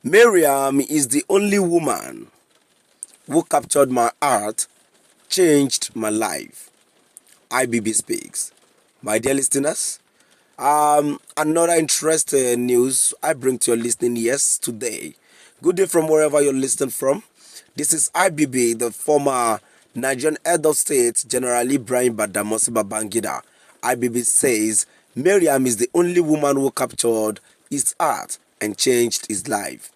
Maryam is the only woman who captured my heart, changed my life. IBB speaks. My dear listeners, another interesting news I bring to your listening ears today. Good day from wherever you're listening from. This is IBB, the former Nigerian head of state, General Ibrahim Badamasi Babangida. IBB says Maryam is the only woman who captured his heart and changed his life.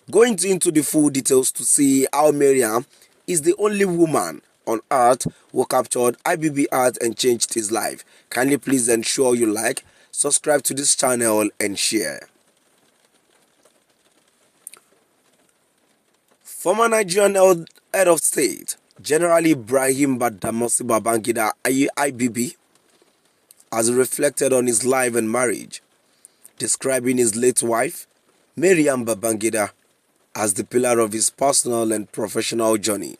Going into the full details to see how Maryam is the only woman on earth who captured IBB heart and changed his life. Kindly please ensure you like, subscribe to this channel and share. Former Nigerian head of state, General Ibrahim Badamasi Babangida IBB, has reflected on his life and marriage, describing his late wife, Maryam Babangida, as the pillar of his personal and professional journey.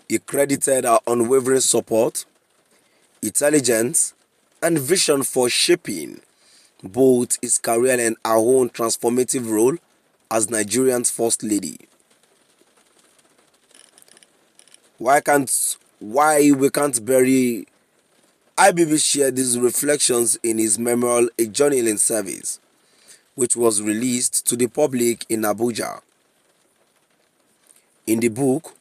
He credited her unwavering support, intelligence, and vision for shaping both his career and her own transformative role as Nigeria's First Lady. Why we can't bury IBB shared these reflections in his memoir A Journey in Service, which was released to the public in Abuja. In the book,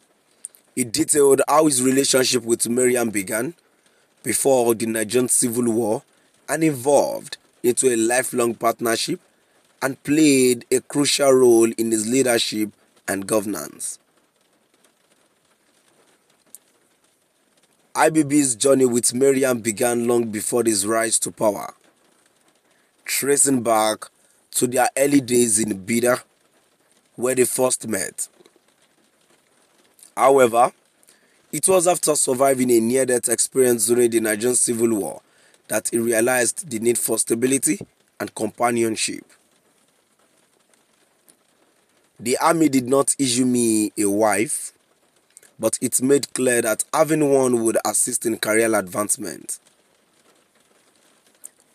he detailed how his relationship with Maryam began before the Nigerian Civil War and evolved into a lifelong partnership and played a crucial role in his leadership and governance. IBB's journey with Maryam began long before his rise to power, tracing back to their early days in Bida, where they first met. However, it was after surviving a near-death experience during the Nigerian Civil War that he realized the need for stability and companionship. The army did not issue me a wife, but it made clear that having one would assist in career advancement.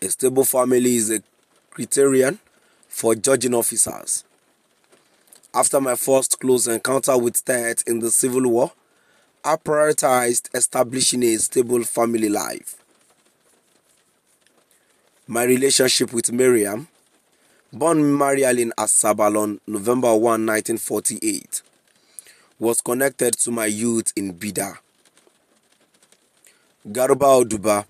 A stable family is a criterion for judging officers. After my first close encounter with death in the Civil War, I prioritized establishing a stable family life. My relationship with Maryam, born Maryam in Asabal on November 1, 1948, was connected to my youth in Bida. Garuba Oduba,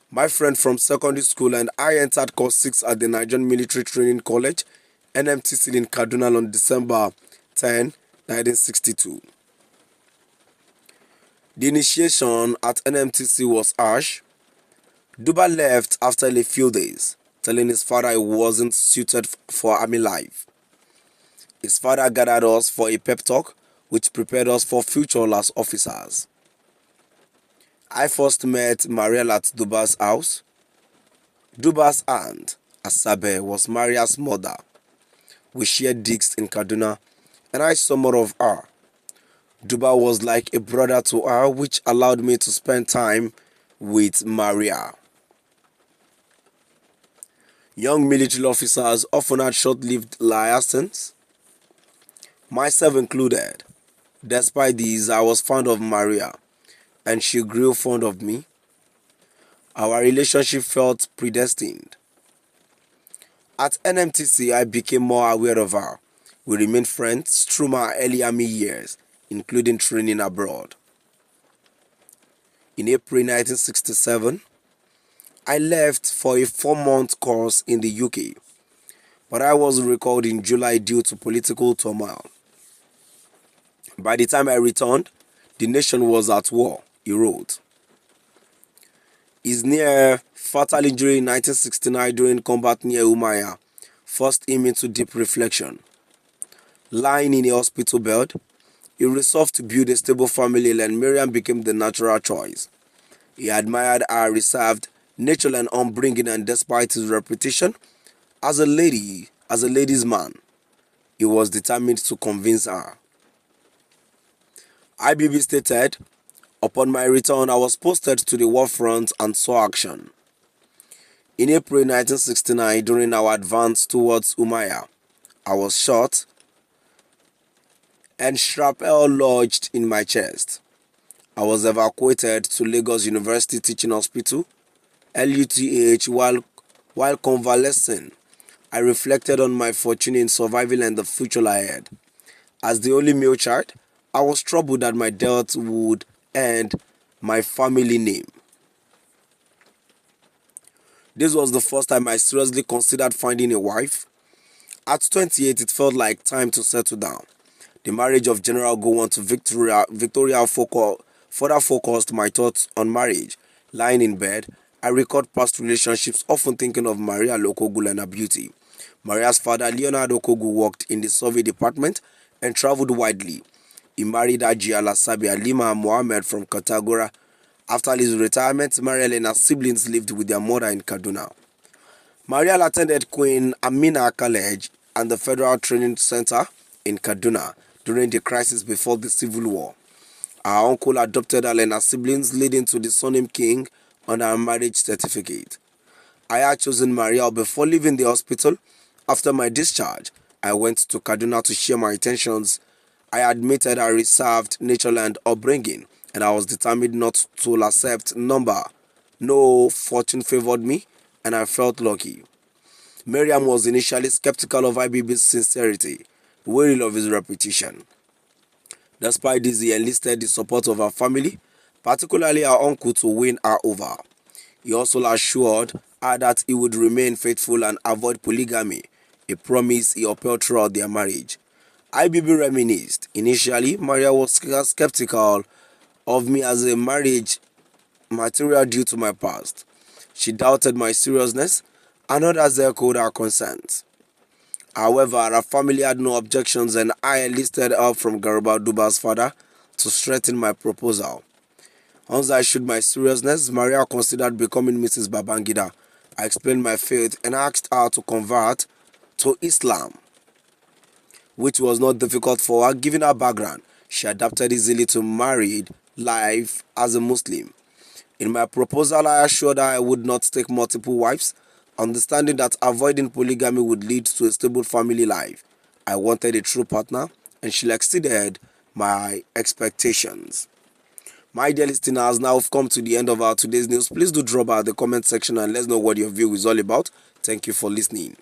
my friend from secondary school, and I entered course 6 at the Nigerian Military Training College, NMTC in Kaduna on December 10, 1962. The initiation at NMTC was harsh. Duba left after a few days, telling his father he wasn't suited for army life. His father gathered us for a pep talk, which prepared us for future as officers. I first met Maryam at Duba's house. Duba's aunt, Asabe, was Maria's mother. We shared digs in Kaduna, and I saw more of her. Duba was like a brother to her, which allowed me to spend time with Maria. Young military officers often had short-lived liaisons, myself included. Despite this, I was fond of Maria, and she grew fond of me. Our relationship felt predestined. At NMTC, I became more aware of her. We remained friends through my early army years, including training abroad. In April 1967, I left for a 4-month course in the UK, but I was recalled in July due to political turmoil. By the time I returned, the nation was at war, he wrote. His near fatal injury in 1969 during combat near Umaya forced him into deep reflection. Lying in a hospital bed, he resolved to build a stable family, and Maryam became the natural choice. He admired her reserved nature and upbringing, and despite his reputation as a ladies' man, he was determined to convince her. IBB stated, upon my return, I was posted to the war front and saw action. In April 1969, during our advance towards Umaya, I was shot and shrapnel lodged in my chest. I was evacuated to Lagos University Teaching Hospital, LUTH, while convalescing. I reflected on my fortune in surviving and the future ahead. As the only male child, I was troubled that my death would end my family name. This was the first time I seriously considered finding a wife. At 28, it felt like time to settle down. The marriage of General Gowon to Victoria further focused my thoughts on marriage. Lying in bed, I recalled past relationships, often thinking of Maria Lokogu and her beauty. Maria's father, Leonard Okogu, worked in the survey department and traveled widely. He married Haji Alasabi Alima Mohammed from Katagora. After his retirement, Mariel and her siblings lived with their mother in Kaduna. Mariel attended Queen Amina College and the Federal Training Center in Kaduna during the crisis before the Civil War. Her uncle adopted her and her siblings, leading to the surname King on her marriage certificate. I had chosen Mariel before leaving the hospital. After my discharge, I went to Kaduna to share my intentions. I admitted her reserved natureland upbringing, and I was determined not to accept number. No fortune favored me, and I felt lucky. Maryam was initially skeptical of IBB's sincerity, wary of his reputation. Despite this, he enlisted the support of her family, particularly her uncle, to win her over. He also assured her that he would remain faithful and avoid polygamy, a promise he upheld throughout their marriage. IBB reminisced. Initially, Maria was skeptical of me as a marriage material due to my past. She doubted my seriousness, and others echoed her concerns. However, her family had no objections, and I enlisted help from Garuba Duba's father to strengthen my proposal. Once I showed my seriousness, Maria considered becoming Mrs. Babangida. I explained my faith and asked her to convert to Islam, which was not difficult for her given her background. She adapted easily to married life as a Muslim. In my proposal, I assured her I would not take multiple wives, understanding that avoiding polygamy would lead to a stable family life. I wanted a true partner, and she exceeded my expectations. My dear listeners, now we've come to the end of our today's news. Please do drop out the comment section and let us know what your view is all about. Thank you for listening.